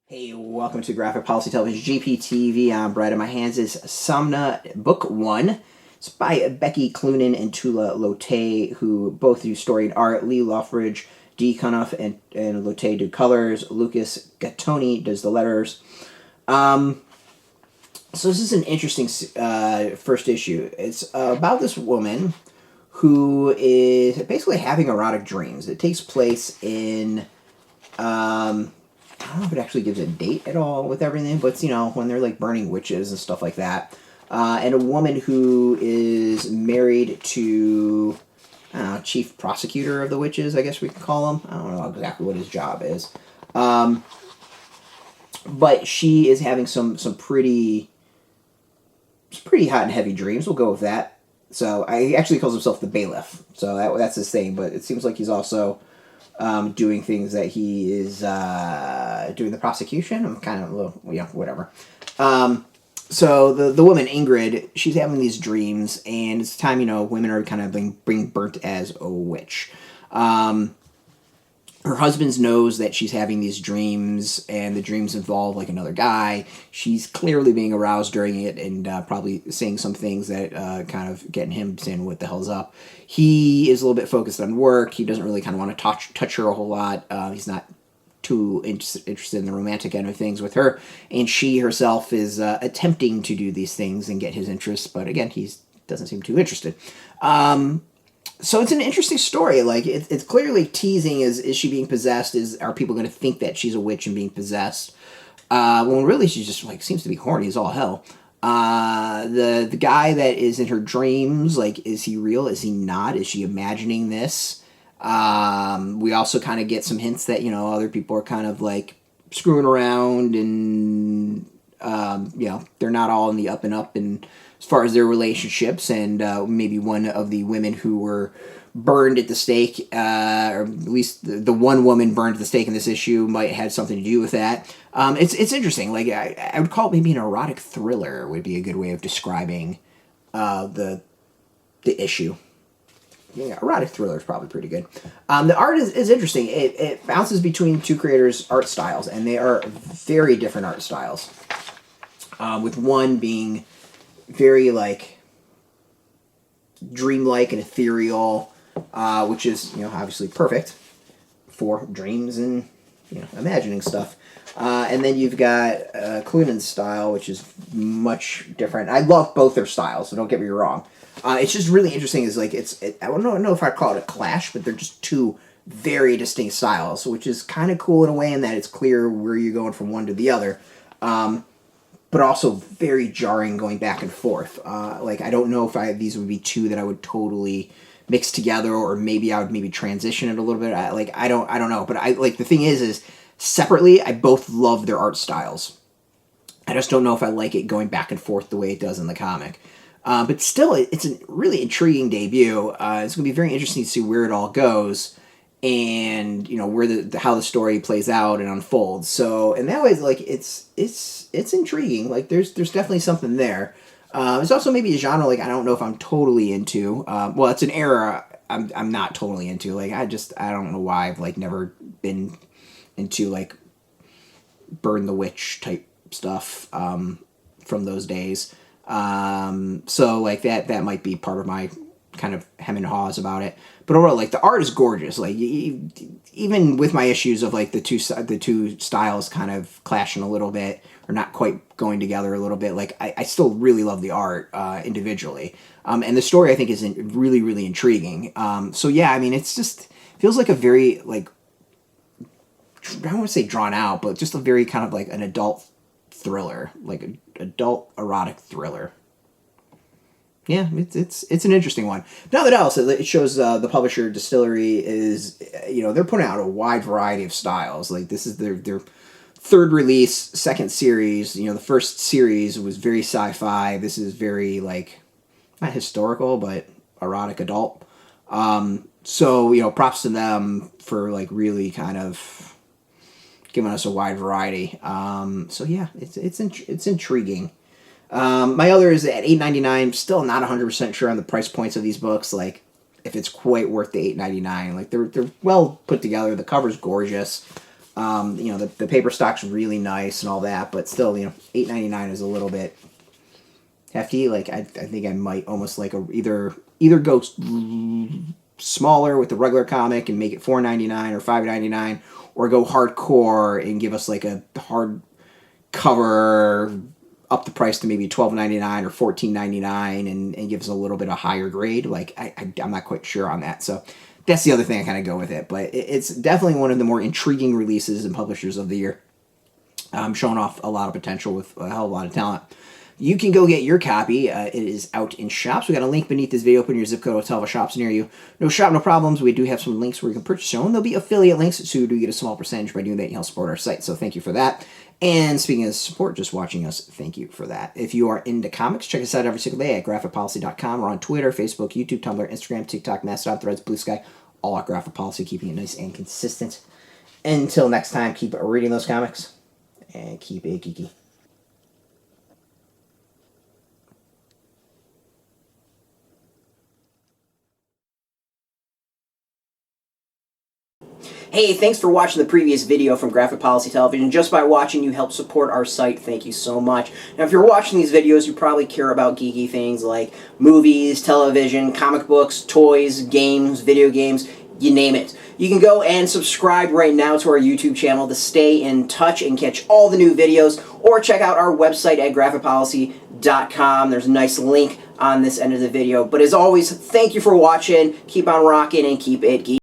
Hey, welcome to Graphic Policy Television GPTV. I'm Brett, and my hands is Somna Book 1. It's by Becky Cloonan and Tula Lotay, who both do story and art. Lee Lothridge, Dee Cunniffe, and Lotay do colors. Lucas Gattoni does the letters. So this is an interesting first issue. It's about this woman who is basically having erotic dreams. It takes place in... I don't know if it actually gives a date at all with everything, but it's, when they're like burning witches and stuff like that. And a woman who is married to, I don't know, chief prosecutor of the witches, I guess we could call him. I don't know exactly what his job is. But she is having some pretty hot and heavy dreams. We'll go with that. So he actually calls himself the bailiff. So that's his thing, but it seems like he's also... doing things that he is doing the prosecution. I'm kind of, whatever. So the woman, Ingrid, she's having these dreams, and it's time, women are kind of being burnt as a witch. Her husband knows that she's having these dreams, and the dreams involve, like, another guy. She's clearly being aroused during it and probably saying some things that kind of getting him saying, what the hell's up? He is a little bit focused on work. He doesn't really kind of want to touch her a whole lot. He's not too interested in the romantic end of things with her. And she herself is attempting to do these things and get his interest, but again, he doesn't seem too interested. So it's an interesting story. Like, it's clearly teasing, is she being possessed? Are people going to think that she's a witch and being possessed? When really she's just, like, seems to be horny as all hell. The guy that is in her dreams, like, is he real? Is he not? Is she imagining this? We also kind of get some hints that, other people are kind of, like, screwing around and, they're not all in the up and up and as far as their relationships, and maybe one of the women who were burned at the stake, or at least the one woman burned at the stake in this issue might have something to do with that. It's interesting. Like, I would call it maybe an erotic thriller would be a good way of describing the issue. Yeah, erotic thriller is probably pretty good. The art is interesting. It bounces between two creators' art styles, and they are very different art styles. With one being very, like, dreamlike and ethereal, which is, obviously perfect for dreams and, imagining stuff. And then you've got Cloonan's style, which is much different. I love both their styles, so don't get me wrong. It's just really interesting. Is like I don't know if I'd call it a clash, but they're just two very distinct styles, which is kind of cool in a way in that it's clear where you're going from one to the other. But also very jarring going back and forth. Like, I don't know if these would be two that I would totally mix together, or maybe I would transition it a little bit. I don't know. But the thing is separately, I both love their art styles. I just don't know if I like it going back and forth the way it does in the comic. But still, it's a really intriguing debut. It's going to be very interesting to see where it all goes, and where how the story plays out and unfolds. So in that way, like, it's intriguing. Like, there's definitely something there. It's also maybe a genre, like, I don't know if I'm totally into. Well, it's an era I'm not totally into. Like, I don't know why I've, like, never been into, like, Burn the Witch type stuff from those days. So, like, that might be part of my kind of hem and haws about it. But overall, like, the art is gorgeous. Like, even with my issues of, like, the two styles kind of clashing a little bit, or not quite going together a little bit, like, I still really love the art individually. And the story, I think, is really, really intriguing. So, yeah, I mean, it's just feels like a very, like, I don't want to say drawn out, but just a very kind of, like, an adult thriller, like an adult erotic thriller. Yeah, it's an interesting one. Now else, it shows the publisher Distillery is, they're putting out a wide variety of styles. Like, this is their third release, second series. The first series was very sci-fi. This is very, like, not historical, but erotic adult. So, props to them for, like, really kind of giving us a wide variety. So yeah, it's intriguing. My other is at $8.99. Still not 100% sure on the price points of these books. Like, if it's quite worth the $8.99. Like, they're well put together. The cover's gorgeous. You know, the paper stock's really nice and all that, but still, you know, $8.99 is a little bit hefty. Like I think I might almost like either go smaller with the regular comic and make it $4.99 or $5.99, or go hardcore and give us like a hard cover, up the price to maybe $12.99 or $14.99, and give us a little bit of higher grade. Like I'm not quite sure on that. So that's the other thing I kind of go with it. But it's definitely one of the more intriguing releases and publishers of the year. Showing off a lot of potential with a hell of a lot of talent. You can go get your copy. It is out in shops. We got a link beneath this video. Put in your zip code. It'll tell the shops near you. No shop, no problems. We do have some links where you can purchase your own. There'll be affiliate links, so you do get a small percentage by doing that. You help support our site. So thank you for that. And speaking of support, just watching us, thank you for that. If you are into comics, check us out every single day at graphicpolicy.com. We're on Twitter, Facebook, YouTube, Tumblr, Instagram, TikTok, Mastodon, Threads, Blue Sky, all at Graphic Policy, keeping it nice and consistent. Until next time, keep reading those comics and keep it geeky. Hey, thanks for watching the previous video from Graphic Policy Television. Just by watching, you help support our site. Thank you so much. Now, if you're watching these videos, you probably care about geeky things like movies, television, comic books, toys, games, video games, you name it. You can go and subscribe right now to our YouTube channel to stay in touch and catch all the new videos, or check out our website at graphicpolicy.com. There's a nice link on this end of the video. But as always, thank you for watching. Keep on rocking and keep it geeky.